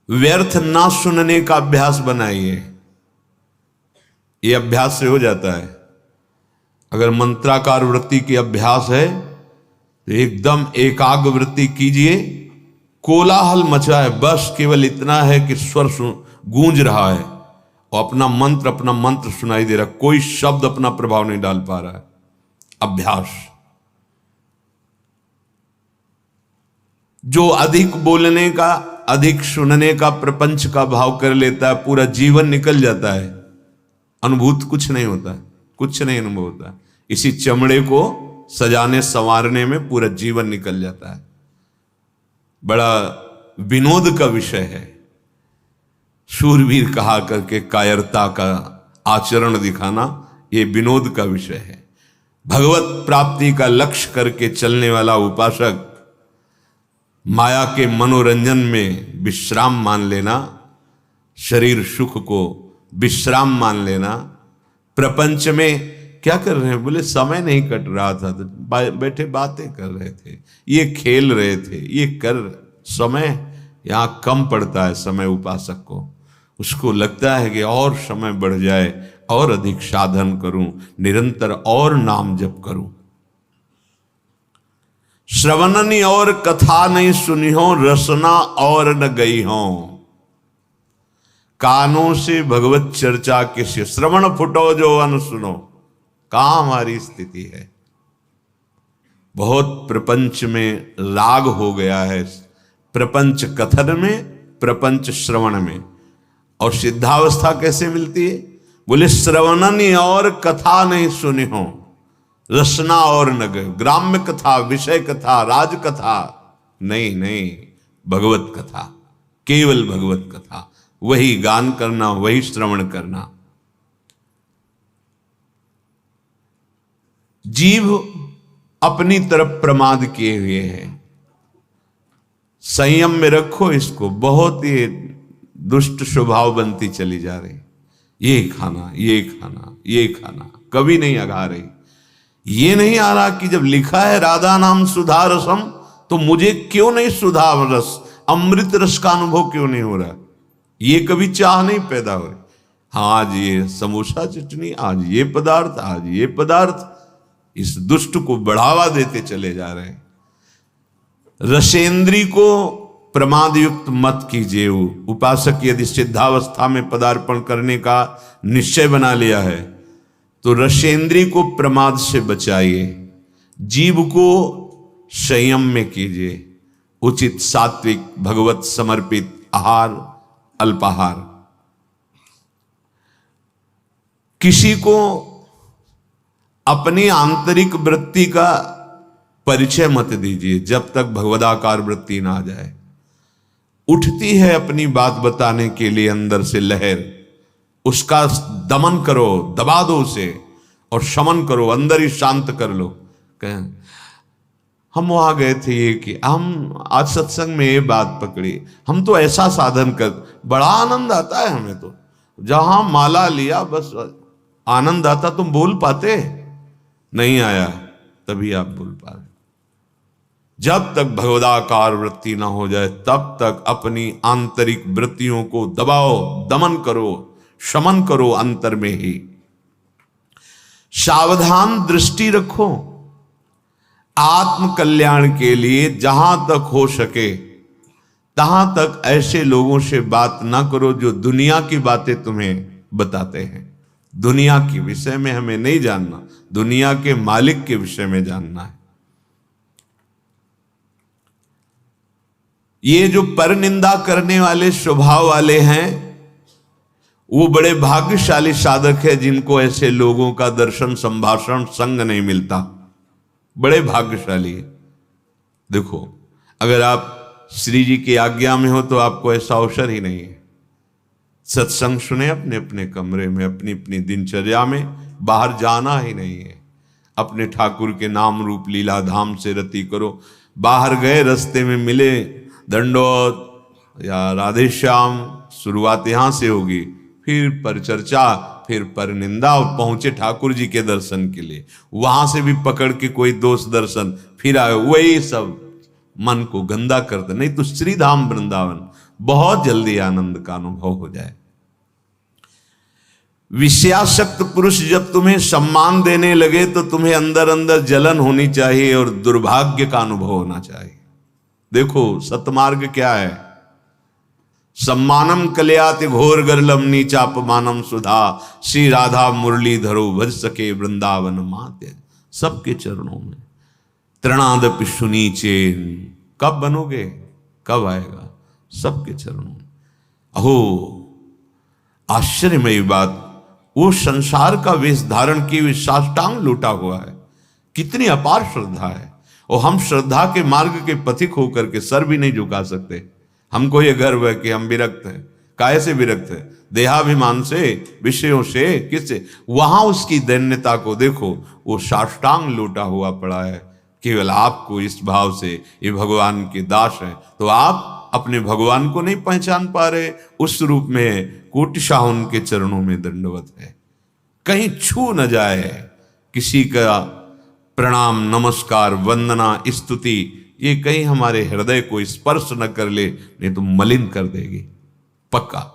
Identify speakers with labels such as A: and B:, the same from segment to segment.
A: व्यर्थ ना सुनने का अभ्यास बनाइए। ये अभ्यास से हो जाता है। अगर मंत्राकार वृत्ति की अभ्यास है तो एकदम एकाग्र वृत्ति कीजिए। कोलाहल मचा है, बस केवल इतना है कि स्वर गूंज रहा है और अपना मंत्र सुनाई दे रहा है, कोई शब्द अपना प्रभाव नहीं डाल पा रहा है। अभ्यास। जो अधिक बोलने का, अधिक सुनने का, प्रपंच का भाव कर लेता है, पूरा जीवन निकल जाता है, अनुभूत कुछ नहीं होता, कुछ नहीं अनुभव होता। इसी चमड़े को सजाने संवारने में पूरा जीवन निकल जाता है। बड़ा विनोद का विषय है। शूरवीर कहा करके कायरता का आचरण दिखाना, ये विनोद का विषय है। भगवत प्राप्ति का लक्ष्य करके चलने वाला उपासक माया के मनोरंजन में विश्राम मान लेना, शरीर सुख को विश्राम मान लेना। प्रपंच में क्या कर रहे हैं? बोले समय नहीं कट रहा था तो बैठे बातें कर रहे थे, ये खेल रहे थे, ये कर। समय यहां कम पड़ता है। समय उपासक को, उसको लगता है कि और समय बढ़ जाए, और अधिक साधन करूं, निरंतर और नाम जप करूं। श्रवणनी और कथा नहीं सुनी हो, रसना और न गई हो। कानों से भगवत चर्चा किसी श्रवण फुटो जो अन सुनो। कहां हमारी स्थिति है? बहुत प्रपंच में राग हो गया है, प्रपंच कथन में, प्रपंच श्रवण में। और सिद्धावस्था कैसे मिलती है? बोले श्रवणनी और कथा नहीं सुनी हो, रसना और न गए। ग्राम्य कथा, विषय कथा, राज कथा नहीं, नहीं, भगवत कथा, केवल भगवत कथा। वही गान करना, वही श्रवण करना। जीव अपनी तरफ प्रमाद किए हुए है। संयम में रखो इसको। बहुत ही दुष्ट स्वभाव बनती चली जा रही। ये खाना, ये खाना, ये खाना, कभी नहीं अघा रही। ये नहीं आ रहा कि जब लिखा है राधा नाम सुधा रसम, तो मुझे क्यों नहीं सुधा रस, अमृत रस का अनुभव क्यों नहीं हो रहा? ये कभी चाह नहीं पैदा हो रही। हाँ, आज ये समोसा चटनी, आज ये पदार्थ, आज ये पदार्थ, इस दुष्ट को बढ़ावा देते चले जा रहे हैं। रसेंद्री को प्रमाद युक्त मत कीजिए। उपासक यदि सिद्धावस्था में पदार्पण करने का निश्चय बना लिया है तो रसेंद्री को प्रमाद से बचाइए। जीव को संयम में कीजिए। उचित सात्विक भगवत समर्पित आहार, अल्पाहार। किसी को अपनी आंतरिक वृत्ति का परिचय मत दीजिए जब तक भगवदाकार वृत्ति ना आ जाए। उठती है अपनी बात बताने के लिए अंदर से लहर, उसका दमन करो, दबा दो उसे और शमन करो, अंदर ही शांत कर लो। कहें हम वहां गए थे, ये कि हम आज सत्संग में ये बात पकड़ी, हम तो ऐसा साधन कर, बड़ा आनंद आता है हमें तो। जहां माला लिया बस आनंद आता। तुम बोल पाते? नहीं आया, तभी आप बोल पा रहे। जब तक भगवदाकार वृत्ति ना हो जाए तब तक अपनी आंतरिक वृत्तियों को दबाओ, दमन करो, शमन करो अंतर में ही। सावधान दृष्टि रखो। आत्म कल्याण के लिए जहां तक हो सके तहां तक ऐसे लोगों से बात ना करो जो दुनिया की बातें तुम्हें बताते हैं। दुनिया के विषय में हमें नहीं जानना, दुनिया के मालिक के विषय में जानना है। ये जो परनिंदा करने वाले स्वभाव वाले हैं वो बड़े भाग्यशाली साधक है जिनको ऐसे लोगों का दर्शन, संभाषण, संग नहीं मिलता। बड़े भाग्यशाली है। देखो, अगर आप श्री जी की आज्ञा में हो तो आपको ऐसा अवसर ही नहीं है। सत्संग सुने अपने अपने कमरे में, अपनी अपनी दिनचर्या में, बाहर जाना ही नहीं है। अपने ठाकुर के नाम रूप लीला धाम से रति करो। बाहर गए, रास्ते में मिले दंडोत या राधे श्याम, शुरुआत यहां से होगी, फिर परिचर्चा, फिर परनिंदा, और पहुंचे ठाकुर जी के दर्शन के लिए। वहां से भी पकड़ के कोई दोस्त दर्शन, फिर आए, वही सब मन को गंदा करते। नहीं तो श्री धाम वृंदावन बहुत जल्दी आनंद का अनुभव हो जाए। विषयासक्त पुरुष जब तुम्हें सम्मान देने लगे तो तुम्हें अंदर अंदर जलन होनी चाहिए और दुर्भाग्य का अनुभव होना चाहिए। देखो सतमार्ग क्या है, सम्मानम कल्याति घोर गरलम नीचापमानम सुधा, श्री राधा मुरली धरो भज सके वृंदावन माते। सबके चरणों में तृणादपि सुनीचेन, कब बनोगे, कब आएगा, सबके चरणों में। अहो आश्चर्यमयी बात, वो संसार का वेश धारण की हुई साष्टांग लूटा हुआ है, कितनी अपार श्रद्धा है। और हम श्रद्धा के मार्ग के पथिक होकर के सर भी नहीं झुका सकते। हमको ये गर्व है कि हम विरक्त हैं। काहे से विरक्त है? देहाभिमान से, विषयों से, किससे? वहां उसकी दैन्यता को देखो, वो साष्टांग लूटा हुआ पड़ा है। केवल आपको इस भाव से ये भगवान के दास हैं, तो आप अपने भगवान को नहीं पहचान पा रहे, उस रूप में कोटिशाह उनके चरणों में दंडवत है। कहीं छू न जाए किसी का प्रणाम, नमस्कार, वंदना, स्तुति, ये कहीं हमारे हृदय को स्पर्श न कर ले, नहीं तो मलिन कर देगी पक्का।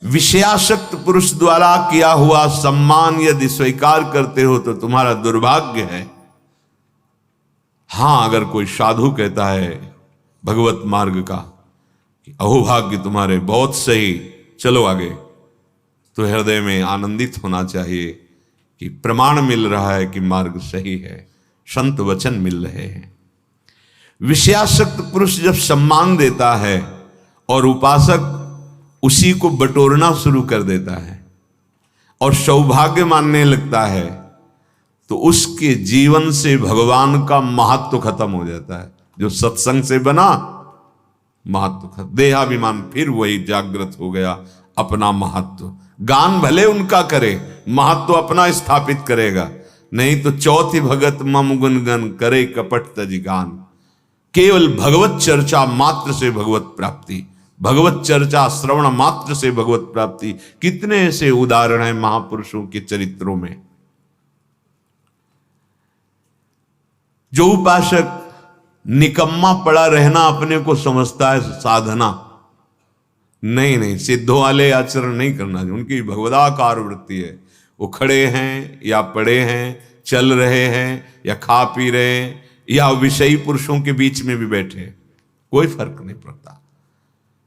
A: विषयासक्त पुरुष द्वारा किया हुआ सम्मान यदि स्वीकार करते हो तो तुम्हारा दुर्भाग्य है। हां, अगर कोई साधु कहता है भगवत मार्ग का कि अहोभाग्य तुम्हारे, बहुत सही, चलो आगे, तो हृदय में आनंदित होना चाहिए कि प्रमाण मिल रहा है कि मार्ग सही है, संत वचन मिल रहे हैं। विषयासक्त पुरुष जब सम्मान देता है और उपासक उसी को बटोरना शुरू कर देता है और सौभाग्य मानने लगता है, तो उसके जीवन से भगवान का महत्व खत्म हो जाता है। जो सत्संग से बना महत्व खत्म, देहाभिमान फिर वही जागृत हो गया, अपना महत्व। गान भले उनका करे, महत्व अपना स्थापित करेगा, नहीं तो चौथी भगत मम गुणगन करे कपट तज गान। केवल भगवत चर्चा मात्र से भगवत प्राप्ति, भगवत चर्चा श्रवण मात्र से भगवत प्राप्ति। कितने ऐसे उदाहरण हैं महापुरुषों के चरित्रों में। जो उपासक निकम्मा पड़ा रहना अपने को समझता है साधना, नहीं, सिद्धों वाले आचरण नहीं करना चाहिए। उनकी भगवदाकार वृत्ति है। वो खड़े हैं या पड़े हैं, चल रहे हैं या खा पी रहे हैं, या विषयी पुरुषों के बीच में भी बैठे, कोई फर्क नहीं पड़ता।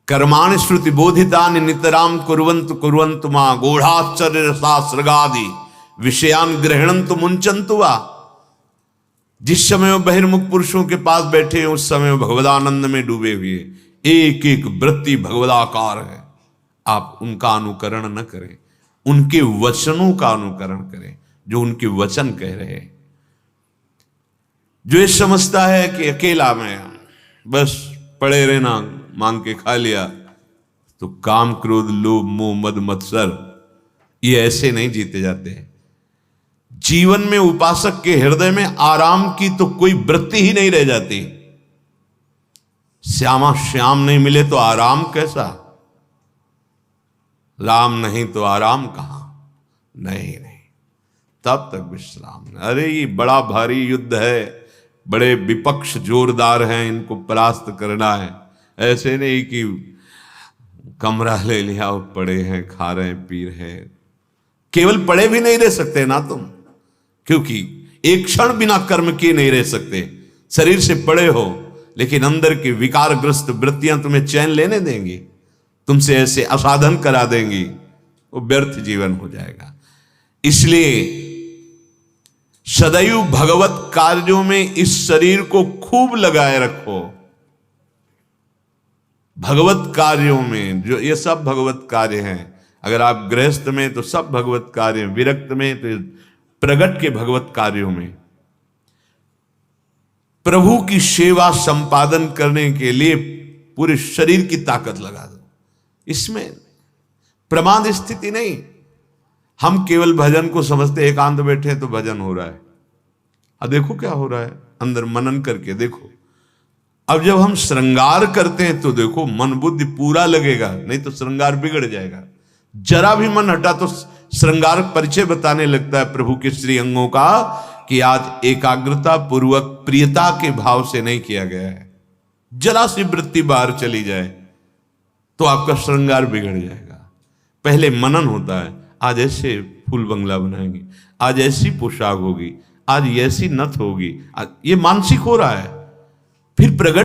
A: कर्माणि श्रुति बोधितानि नितराम कुर्वन्तु कुर्वन्तु मां गूढ़ाश्चर्य रसास्रगादि विषयान ग्रहणन्तु मुंचन्तु वा। जिस समय वो बहिर्मुख पुरुषों के पास बैठे हैं, उस समय वो भगवदानंद में डूबे हुए, एक एक वृत्ति भगवदाकार है। आप उनका अनुकरण न करें, उनके वचनों का अनुकरण करें, जो उनके वचन कह रहे हैं। जो ये समझता है कि अकेला मैं बस पड़े रहना, मांग के खा लिया, तो काम क्रोध लोभ मोह मद मत्सर ये ऐसे नहीं जीते जाते हैं। जीवन में उपासक के हृदय में आराम की तो कोई वृत्ति ही नहीं रह जाती। श्यामा श्याम नहीं मिले तो आराम कैसा? राम नहीं तो आराम कहां? नहीं, तब तक विश्राम। अरे ये बड़ा भारी युद्ध है, बड़े विपक्ष जोरदार हैं, इनको परास्त करना है। ऐसे नहीं कि कमरा ले लिया और पड़े हैं, खा रहे हैं, पी रहे हैं। केवल पड़े भी नहीं रह सकते ना तुम, क्योंकि एक क्षण बिना कर्म किए नहीं रह सकते। शरीर से पड़े हो, लेकिन अंदर की विकारग्रस्त वृत्तियां तुम्हें चैन लेने देंगी, तुमसे ऐसे असाधन करा देंगी, वो व्यर्थ जीवन हो जाएगा। इसलिए सदैव भगवत कार्यों में इस शरीर को खूब लगाए रखो। भगवत कार्यों में, जो ये सब भगवत कार्य हैं। अगर आप गृहस्थ में तो सब भगवत कार्य, विरक्त में तो प्रगट के भगवत कार्यों में प्रभु की सेवा संपादन करने के लिए पूरे शरीर की ताकत लगा दो। इसमें प्रमाद स्थिति नहीं। हम केवल भजन को समझते, एकांत बैठे तो भजन हो रहा है। अब देखो क्या हो रहा है, अंदर मनन करके देखो। अब जब हम श्रृंगार करते हैं तो देखो मन बुद्धि पूरा लगेगा, नहीं तो श्रृंगार बिगड़ जाएगा। जरा भी मन हटा तो श्रृंगार परिचय बताने लगता है प्रभु के श्री अंगों का, कि आज एकाग्रता पूर्वक प्रियता के भाव से नहीं किया गया है, जरा सी वृत्ति बाहर चली जाए तो आपका श्रृंगार बिगड़ जाएगा। पहले मनन होता है, आज ऐसे फूल बंगला बनाएंगे, आज ऐसी पोशाक होगी, आज ऐसी नथ होगी, ये मानसिक हो रहा है। फिर प्रगट